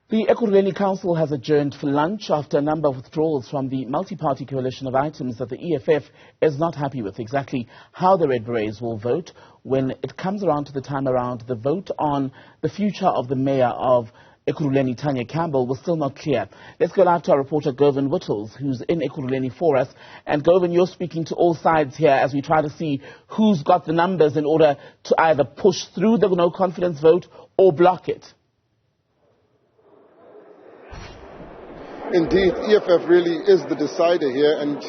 The Ekurhuleni Council has adjourned for lunch after a number of withdrawals from the multi-party coalition of items that the EFF is not happy with. Exactly how the Red Berets will vote when it comes around to the time around the vote on the future of the mayor of Ekurhuleni, Campbell, was still not clear. Let's go live to our reporter Govan Whittles, who's in Ekurhuleni for us. And Govan, you're speaking to all sides here as we try to see who's got the numbers in order to either push through the no confidence vote or block it. Indeed, EFF really is the decider here, and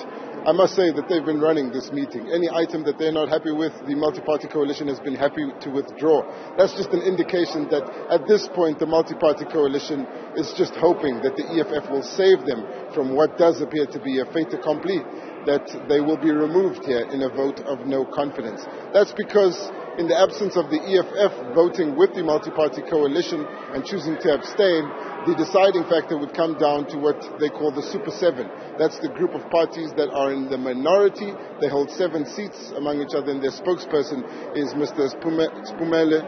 I must say that they've been running this meeting. Any item that they're not happy with, the multi-party coalition has been happy to withdraw. That's just an indication that at this point the multi-party coalition is just hoping that the EFF will save them from what does appear to be a fait accompli, that they will be removed here in a vote of no confidence. That's because in the absence of the EFF voting with the multi-party coalition and choosing to abstain, the deciding factor would come down to what they call the Super 7. That's the group of parties that are in the minority. They hold 7 seats among each other, and their spokesperson is Mr. Spumele.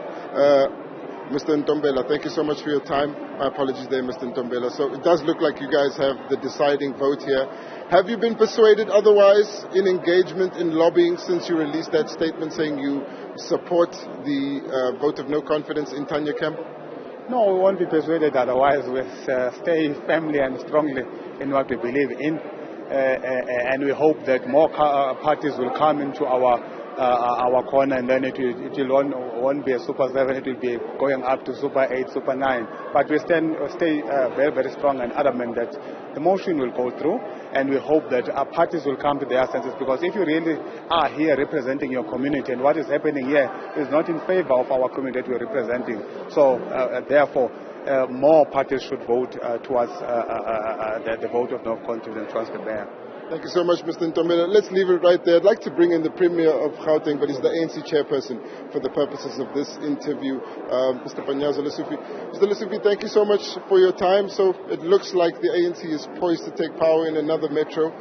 Mr. Ntombela, thank you so much for your time. My apologies there, Mr. Ntombela. So it does look like you guys have the deciding vote here. Have you been persuaded otherwise in engagement, in lobbying, since you released that statement saying you support the vote of no confidence in Tanya Campbell? No, we won't be persuaded otherwise. We stay firmly and strongly in what we believe in, and we hope that more parties will come into our corner, and then it won't be a Super 7, it will be going up to Super 8, Super 9. But we stay very, very strong and adamant that the motion will go through, and we hope that our parties will come to their senses, because if you really are here representing your community, and what is happening here is not in favor of our community that we're representing. So therefore, more parties should vote towards the vote of no confidence towards the mayor. Thank you so much, Mr. Ntombela. Let's leave it right there. I'd like to bring in the Premier of Gauteng, but he's the ANC chairperson for the purposes of this interview, Mr. Panyaza Lesufi. Mr. Lesufi, thank you so much for your time. So it looks like the ANC is poised to take power in another metro,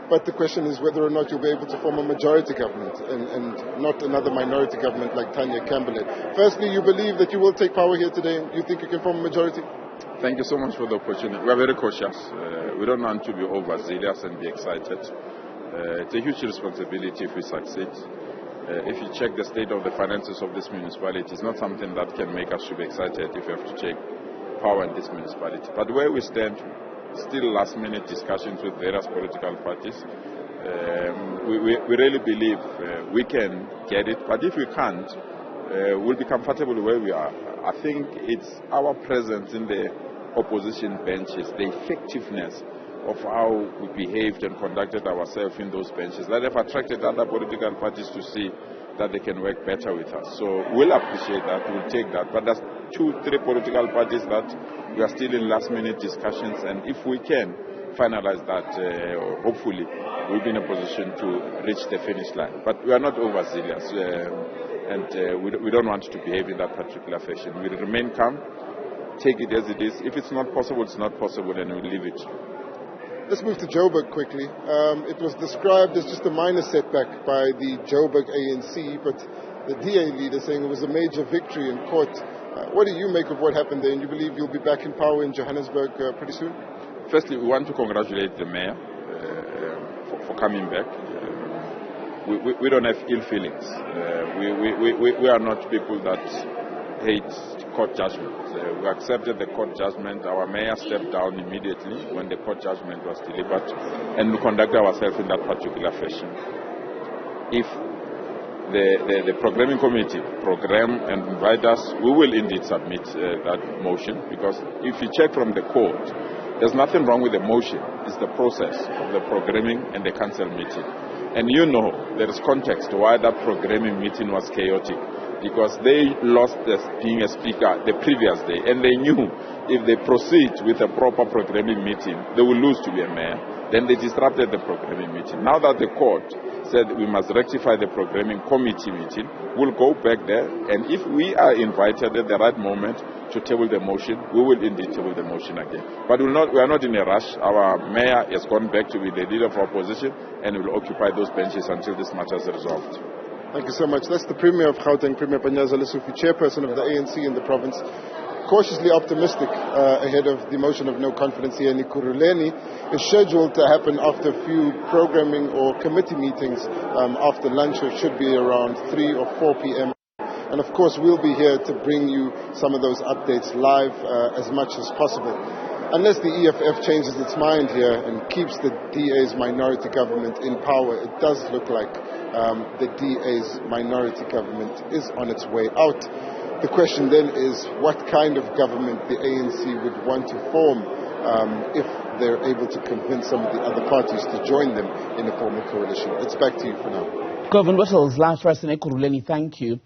but the question is whether or not you'll be able to form a majority government and not another minority government like Tanya Campbell. Firstly, you believe that you will take power here today, and you think you can form a majority? Thank you so much for the opportunity. We are very cautious. We don't want to be overzealous and be excited. It's a huge responsibility if we succeed. If you check the state of the finances of this municipality, it's not something that can make us to be excited if we have to take power in this municipality. But where we stand, still last-minute discussions with various political parties. We really believe we can get it, but if we can't, we'll be comfortable where we are. I think it's our presence in the opposition benches, the effectiveness of how we behaved and conducted ourselves in those benches, that have attracted other political parties to see that they can work better with us. So we'll appreciate that, we'll take that. But there's 2-3 political parties that we are still in last-minute discussions, and if we can finalize that, hopefully we'll be in a position to reach the finish line. But we are not overzealous, and we don't want to behave in that particular fashion. We remain calm, take it as it is. If it's not possible, it's not possible, and we'll leave it. Let's move to Joburg quickly. It was described as just a minor setback by the Joburg ANC, but the DA leader saying it was a major victory in court. What do you make of what happened there, and you believe you'll be back in power in Johannesburg pretty soon? Firstly, we want to congratulate the mayor for coming back. We don't have ill feelings. We are not people that hate court judgment. We accepted the court judgment. Our mayor stepped down immediately when the court judgment was delivered, and we conduct ourselves in that particular fashion. If the programming committee program and invite us, we will indeed submit that motion, because if you check from the court, there's nothing wrong with the motion. It's the process of the programming and the council meeting. And you know there is context why that programming meeting was chaotic, because they lost being a speaker the previous day, and they knew if they proceed with a proper programming meeting, they will lose to be a mayor. Then they disrupted the programming meeting. Now that the court said we must rectify the programming committee meeting, we'll go back there, and if we are invited at the right moment to table the motion, we will indeed table the motion again. But we are not in a rush. Our mayor has gone back to be the leader of opposition, and will occupy those benches until this matter is resolved. Thank you so much. That's the Premier of Gauteng, Premier Panyaza Lesufi, chairperson of the ANC in the province. cautiously optimistic ahead of the motion of no confidence here in Ekurhuleni. Is scheduled to happen after a few programming or committee meetings after lunch, which should be around 3 or 4 p.m. And of course, we'll be here to bring you some of those updates live as much as possible. Unless the EFF changes its mind here and keeps the DA's minority government in power, it does look like the DA's minority government is on its way out. The question then is what kind of government the ANC would want to form if they're able to convince some of the other parties to join them in a formal coalition. It's back to you for now. Govan, Whittles, live for us in Ekurhuleni, thank you.